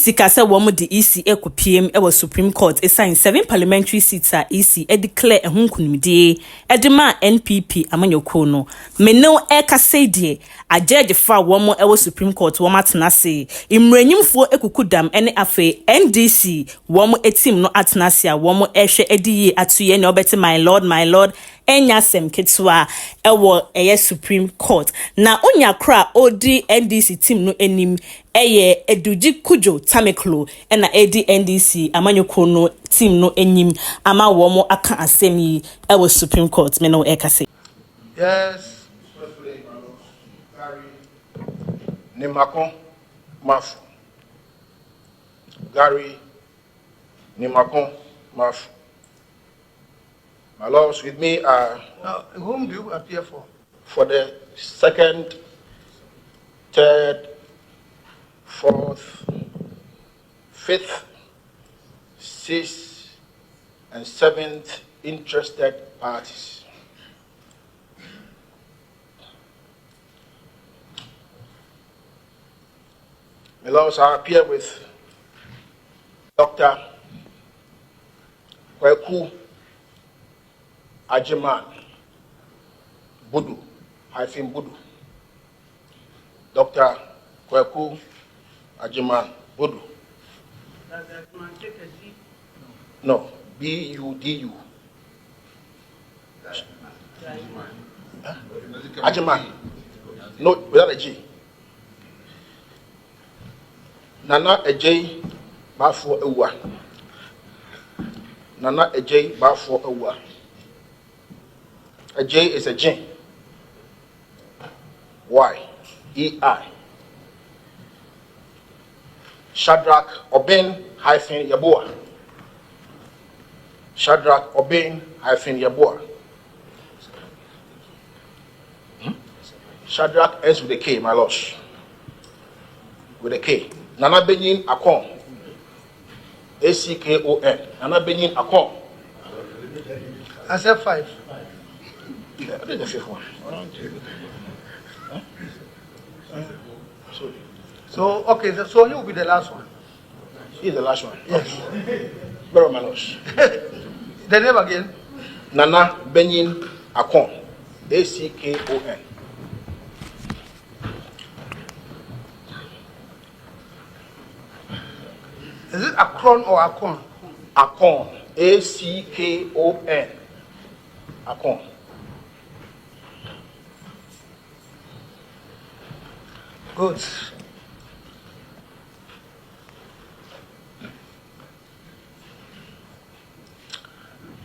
NDC kasa womo the EC ekopiem ewo Supreme Court assign 7 parliamentary seats a EC declare ehun kunimdie edema NPP amanyoko no menno ekase die a judge fa womo ewo Supreme Court womo atenase imrenyimfo ekukudam ene afe NDC womo etim no atenase a womo ehwe ediye atuye ne obeti my lord enya sem ketwa ewo eye Supreme Court na onya kra odi NDC team no enim eye eduji kujo tameklo ena edi NDC amanyoko no team no enyim ama womo aka asem yi ewo Supreme Court me no ekase. Yes, Nimakon Mafu. Gary Nimakon Mafu. My lords, with me are. Whom do you appear for? For the second, third, fourth, fifth, sixth, and seventh interested parties. My lords, I appear with Dr. Kweku Ajiman Budu, Budu. Dr. Kweku Ajiman Budu. Does that man take a G? No, B-U-D-U. Ajiman. No, without a G. Nana Ejay Bafo Ewa. Nana Ejay Bafo Ewa. A J is a J. Y-E-I. Shadrach Oben hyphen Yabua. Shadrach Oben hyphen Yabua. Shadrach ends with a K, my lords. With a K. Nana Benin Akon. A-C-K-O-N. Nana Benin Akon. I said 5. Yeah, I did the fifth one. So, okay, so you will be the last one. He's the last one. Yes. Very malos. The name again? Nana Benin Akon. A-C-K-O-N. Is it Akron or Akon? Akon. A-C-K-O-N. Akon. Good.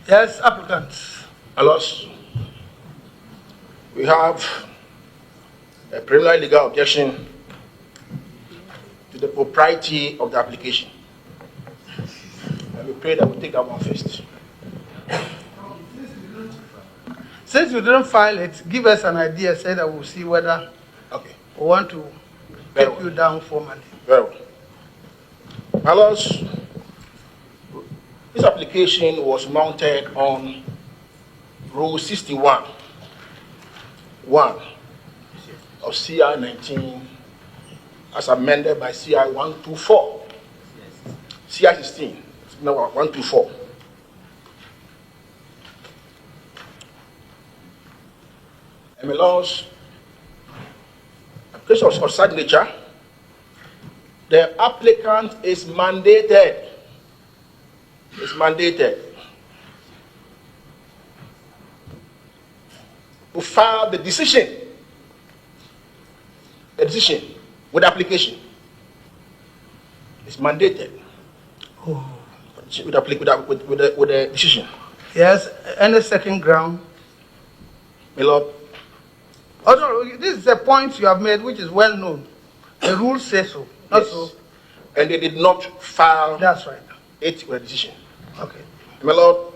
Yes, applicants. Alos, we have a preliminary legal objection to the propriety of the application. And we pray that we take that one first. Since you didn't file it, give us an idea so that we'll see whether we want to take you down formally. Very well. My lords, this application was mounted on Rule 61, 1 of CI 19 as amended by CI 124. CI 16, no, 124. And my lords, application of signature, the applicant is mandated. It's mandated to file the decision with application. It's mandated with the decision. Yes, any second ground? My lord. Oh, no, this is a point you have made which is well known. The rules say so, not Yes. so. And they did not file That's right. it with a decision. Okay. My lord,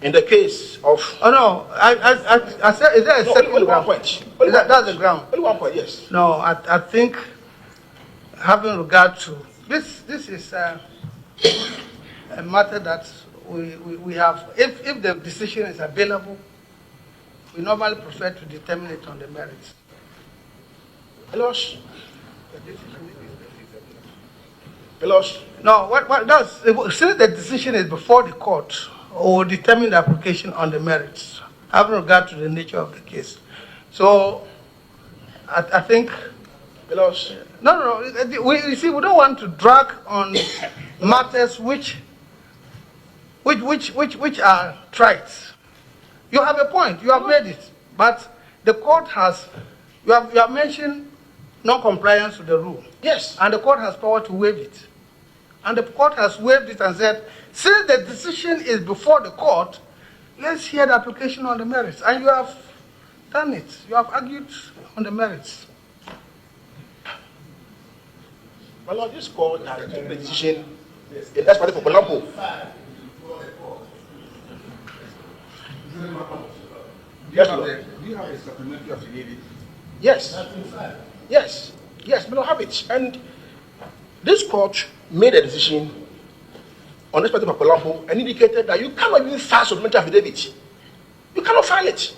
in the case of... Oh, no, I said, is there a second only ground? one point. That's the ground. Only 1 point, yes. No, I think having regard to this is a matter that we have. If the decision is available, we normally prefer to determine it on the merits. Elos, Pelos. No, what does, since the decision is before the court, or determine the application on the merits, having regard to the nature of the case. So, I think, Pelos. no, you see, we don't want to drag on matters which are trite. You have a point, you have made it, but the court has, you have mentioned non-compliance with the rule. Yes. And the court has power to waive it. And the court has waived it and said, since the decision is before the court, let's hear the application on the merits. And you have done it. You have argued on the merits. My Lord, this court has taken the decision in that party for Colombo. Yes, Lord. Do you have a supplementary affidavit? Yes. Yes. Yes, we don't have it. And this court made a decision on this particular Colombo and indicated that you cannot even file supplementary affidavit. You cannot file it.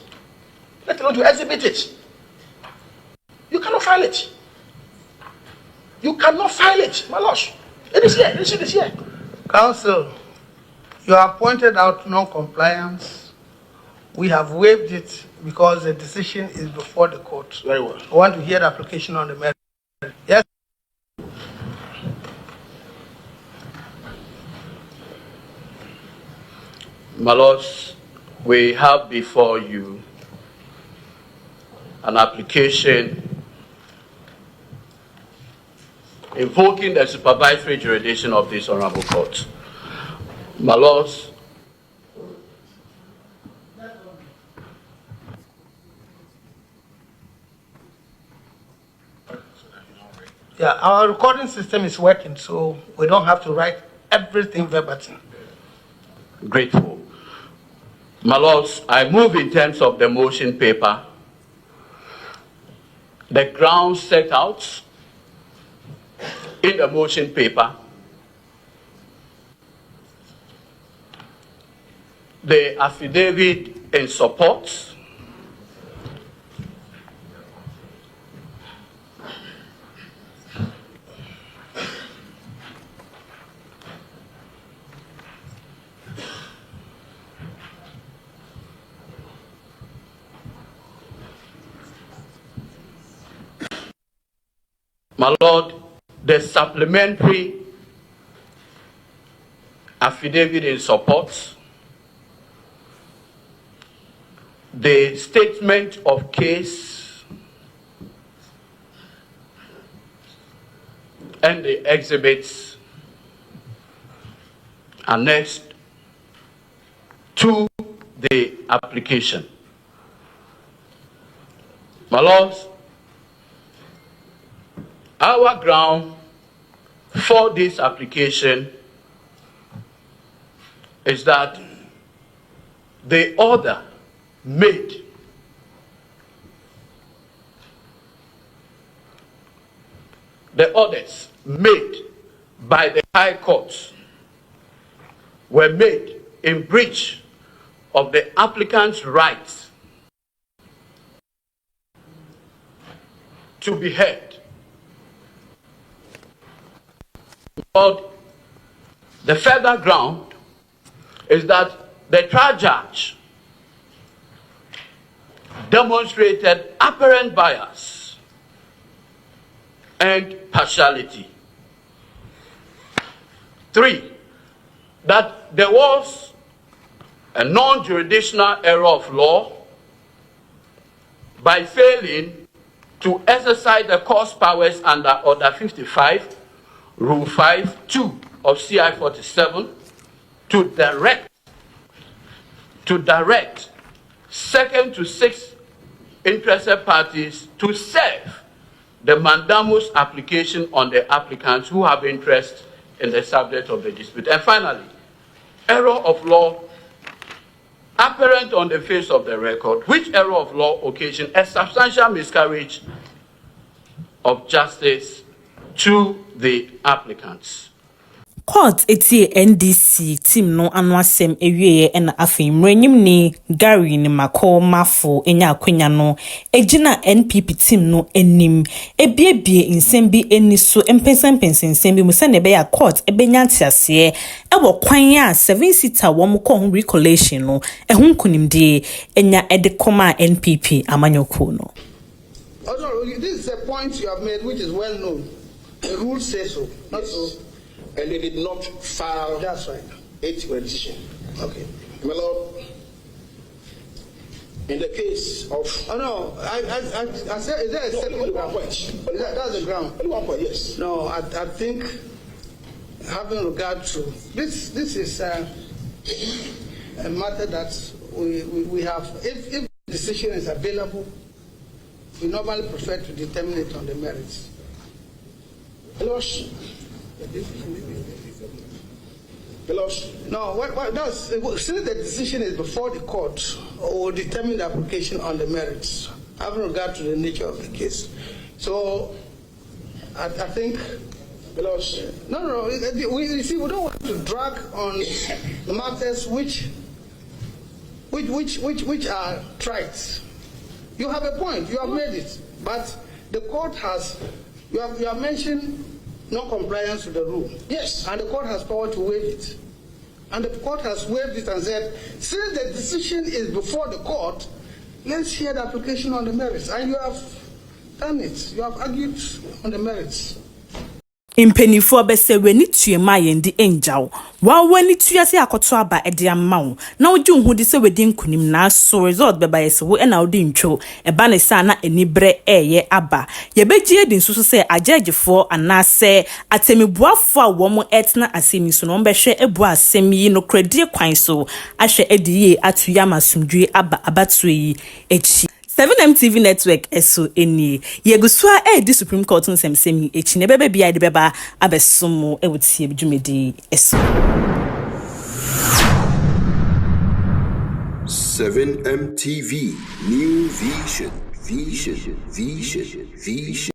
Let alone to exhibit it. You cannot file it. You cannot file it, my lord. It is here. It is here. Counsel, you have pointed out non-compliance. We have waived it because the decision is before the court. Very well. I want to hear the application on the merits. Yes. My lords, we have before you an application invoking the supervisory jurisdiction of this honorable court. My lords, Yeah, our recording system is working, so we don't have to write everything verbatim. grateful. My lords, I move in terms of the motion paper, the grounds set out in the motion paper, the affidavit in support, my lord, the supplementary affidavit in support, the statement of case, and the exhibits annexed to the application. My lords, our ground for this application is that the order made the orders made by the High Court were made in breach of the applicant's rights to be heard. But the further ground is that the trial judge demonstrated apparent bias and partiality. 3, that there was a non-jurisdictional error of law by failing to exercise the court's powers under Order 55, Rule 5(2) of CI 47 to direct second to sixth interested parties to serve the mandamus application on the applicants who have interest in the subject of the dispute. And finally, error of law apparent on the face of the record, which error of law occasioned a substantial miscarriage of justice to the applicants. Court eti NDC team no anu asem ewieye na afei mrenyim ni Gary ni Mako Mafo enya akwanya no ejina NPP team no enim ebiebie nsem bi eniso empensen bi musa ne be ya court ebenya ntiase ewo kwan ya 7-seater wom ko ho recollection no ehun kunimdie enya edekoma NPP amanyoko no. Also, this is a point you have made which is well known. The rules say so. Not so. And they did not file. That's right. A decision. Okay. My Lord, in the case of. Oh no, I said, is there a second only ground? one point. That's the ground. Only 1 point, yes. No, I think having regard to this is a matter that we have. If decision is available, we normally prefer to determine it on the merits. No, what does since the decision is before the court, we'll determine the application on the merits, having regard to the nature of the case. So, I think. No. We see, we don't want to drag on matters which are trite. You have a point. You have made it, but the court has. You have mentioned non-compliance with the rule. Yes. And the court has power to waive it. And the court has waived it and said, since the decision is before the court, let's hear the application on the merits. And you have done it. You have argued on the merits. Impenifo bese weni tuema yendi enjaw wa wani tuyase akoto aba ede amawo na oju hu de se wedi nkunim na so result beba yese wo na odi ntwo eba ne sa na enibre eye aba ye beji edi nsusu se agegefo anase atemibuafo a wo mo etna asemi so no mbehwe ebu asem yi no kredi kwan so ahwe ediye atuya masumdwe aba abatue echi 7MTV network eso eni yegusua di Supreme Court nsem echi ne bebe bia de beba abesomo ewutie bidwumedi eso 7MTV New Vision.